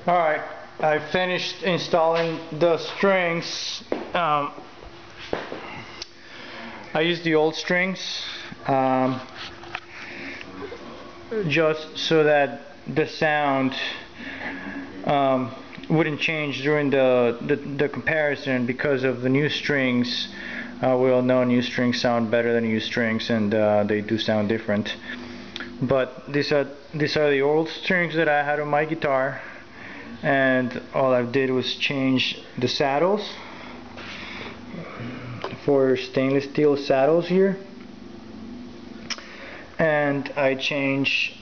Alright, I finished installing the strings. I used the old strings just so that the sound wouldn't change during the comparison, because of the new strings. We all know new strings sound better than used strings, and they do sound different. But these are the old strings that I had on my guitar, and all I did was change the saddles for stainless steel saddles here, and I changed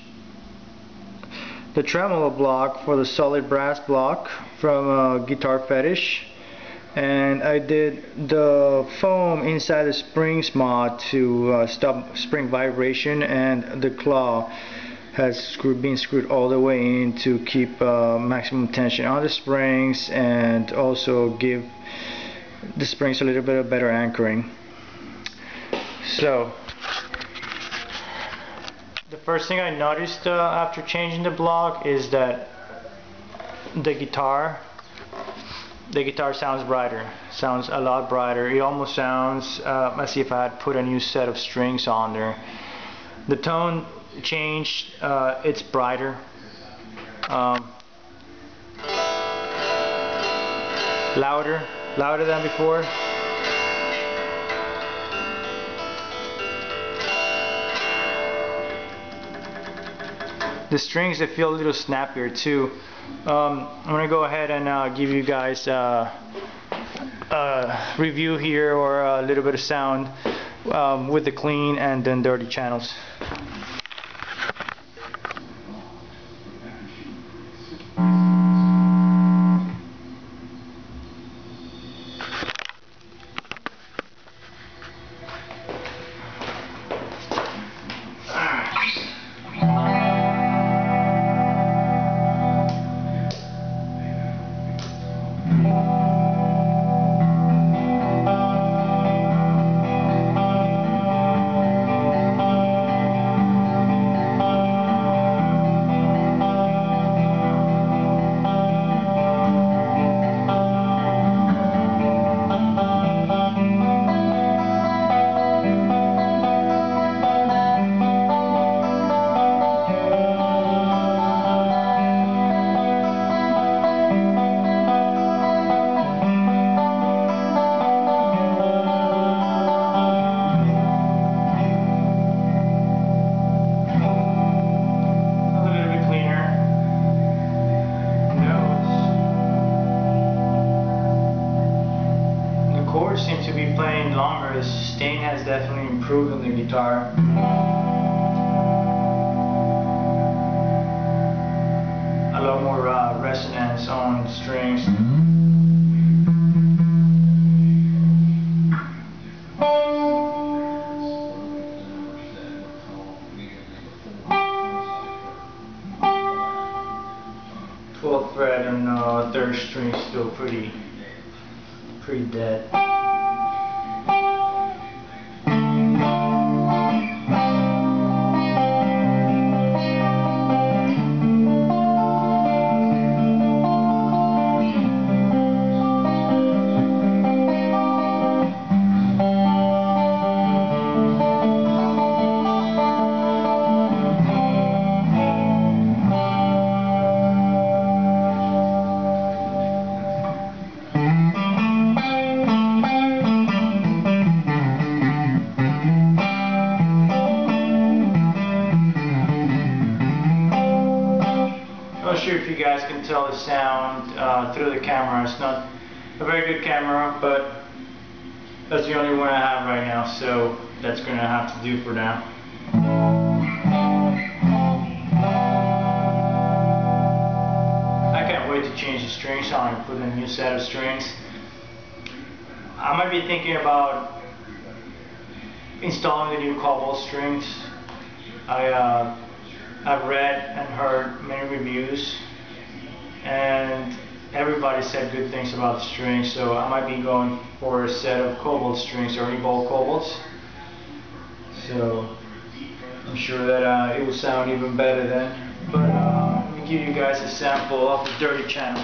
the tremolo block for the solid brass block from Guitar Fetish, and I did the foam inside the springs mod to stop spring vibration, and the claw has been screwed all the way in to keep maximum tension on the springs, and also give the springs a little bit of better anchoring. So the first thing I noticed after changing the block is that the guitar sounds brighter, sounds a lot brighter. It almost sounds as if I had put a new set of strings on there. The tone changed, it's brighter. Louder than before. The strings, they feel a little snappier too. I'm gonna go ahead and give you guys a review here, or a little bit of sound with the clean and then dirty channels. Seems to be playing longer. The sustain has definitely improved on the guitar. A lot more resonance on the strings. Twelfth fret and third string still pretty dead. 'm not sure if you guys can tell the sound through the camera. It's not a very good camera, but that's the only one I have right now, so that's going to have to do for now. I can't wait to change the strings on and put in a new set of strings. I might be thinking about installing the new cobalt strings. I've read and heard many reviews, and everybody said good things about the strings, so I might be going for a set of cobalt strings, or Evolve cobalts. So I'm sure that it will sound even better then. But in the give you guys a sample of the dirty channel.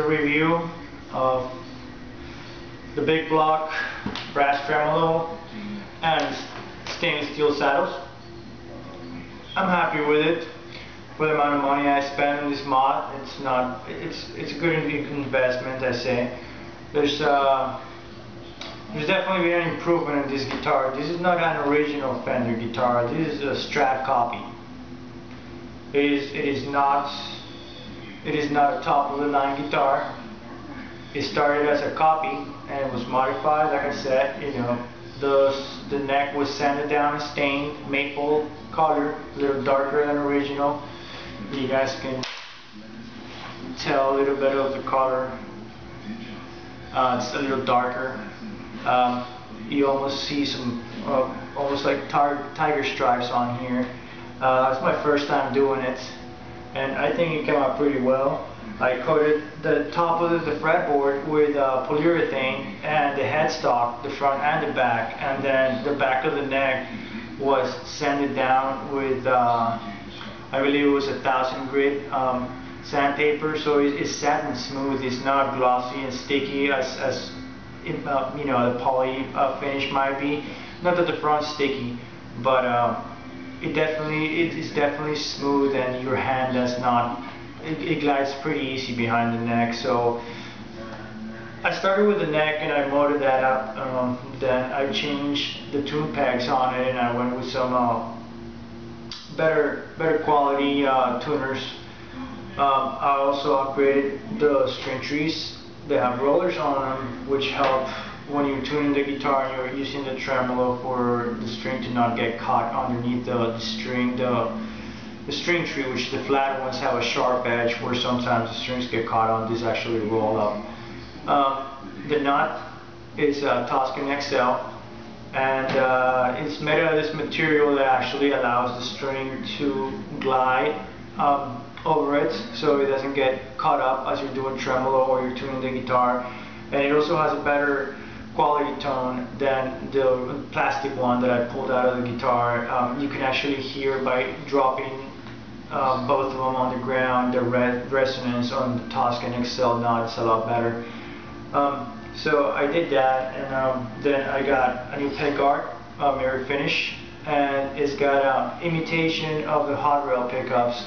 review of the big block brass tremolo and stainless steel saddles. I'm happy with it for the amount of money I spent on this mod. It's a good investment, I say. There's definitely been an improvement in this guitar. This is not an original Fender guitar. This is a Strat copy. It is not a top of the line guitar. it started as a copy and it was modified. Like I said, you know, the neck was sanded down and stained maple color, a little darker than original. You guys can tell a little bit of the color. It's a little darker. You almost see some almost like tiger stripes on here. It's my first time doing it, and I think it came out pretty well. I coated the top of the fretboard with polyurethane and the headstock, the front and the back, and then the back of the neck was sanded down with I believe it was 1000 grit sandpaper, so it's satin smooth. It's not glossy and sticky as you know, the poly finish might be. Not that the front's sticky, but it's definitely smooth, and your hand does not. It glides pretty easy behind the neck. So I started with the neck and I molded that up. Then I changed the tune pegs on it, and I went with some better quality tuners. I also upgraded the string trees. They have rollers on them, which help when you're tuning the guitar and you're using the tremolo for the string to not get caught underneath the string tree, which the flat ones have a sharp edge where sometimes the strings get caught on. These actually roll up. The nut is Toscan XL, and it's made out of this material that actually allows the string to glide over it, so it doesn't get caught up as you're doing tremolo or you're tuning the guitar. And it also has a better quality tone than the plastic one that I pulled out of the guitar. You can actually hear by dropping both of them on the ground, the resonance on the Toscan XL nut is a lot better. So I did that, and then I got a new pickguard, mirror finish, and it's got imitation of the hot rail pickups.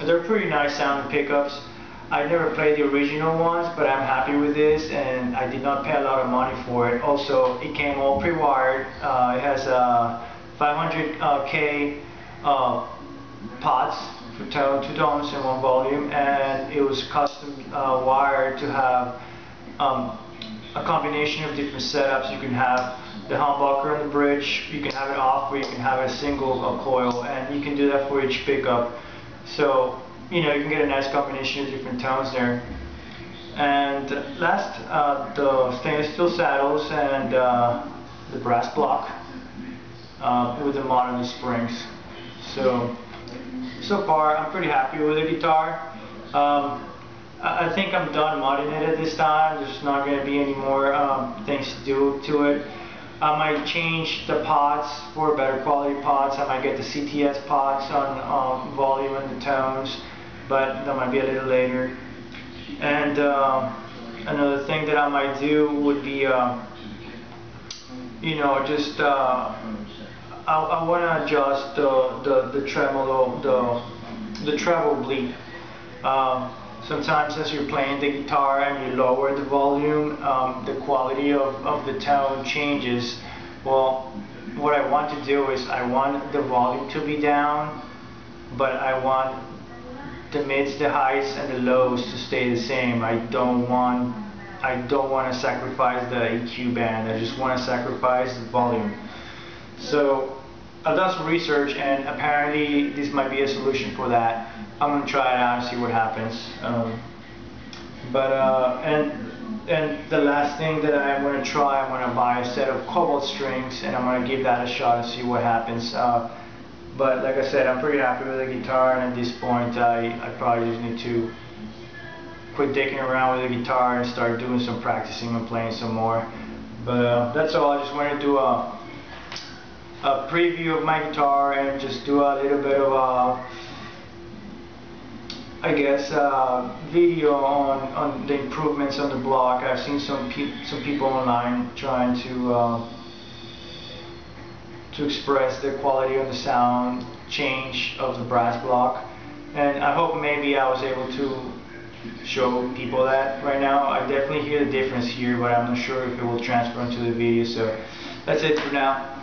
They're pretty nice sounding pickups. I never played the original ones, but I'm happy with this, and I did not pay a lot of money for it. Also, it came all pre-wired. It has 500K pots for two tones and one volume, and it was custom wired to have a combination of different setups. You can have the humbucker on the bridge, you can have it off, or you can have a single coil, and you can do that for each pickup. So, you know, you can get a nice combination of different tones there. And last, the stainless steel saddles and the brass block with the modern springs. So far I'm pretty happy with the guitar. I think I'm done modding it at this time. There's not going to be any more things to do to it. I might change the pots for better quality pots. I might get the CTS pots on volume and the tones, but that might be a little later. And another thing that I might do would be, you know, just I want to adjust the tremolo, the treble bleed. Sometimes as you're playing the guitar and you lower the volume, the quality of the tone changes. Well, what I want to do is I want the volume to be down, but I want the mids, the highs, and the lows to stay the same. I don't want to sacrifice the EQ band. I just want to sacrifice the volume. So I've done some research, and apparently this might be a solution for that. I'm gonna try it out and see what happens. And the last thing that I'm gonna try, I'm gonna buy a set of cobalt strings, and I'm gonna give that a shot and see what happens. But like I said, I'm pretty happy with the guitar, and at this point, I probably just need to quit dicking around with the guitar and start doing some practicing and playing some more. But that's all. I just wanted to do a preview of my guitar and just do a little bit of I guess video on the improvements on the block. I've seen some people online trying to express the quality of the sound change of the brass block, and I hope maybe I was able to show people that. Right now I definitely hear the difference here, but I'm not sure if it will transfer into the video. So that's it for now.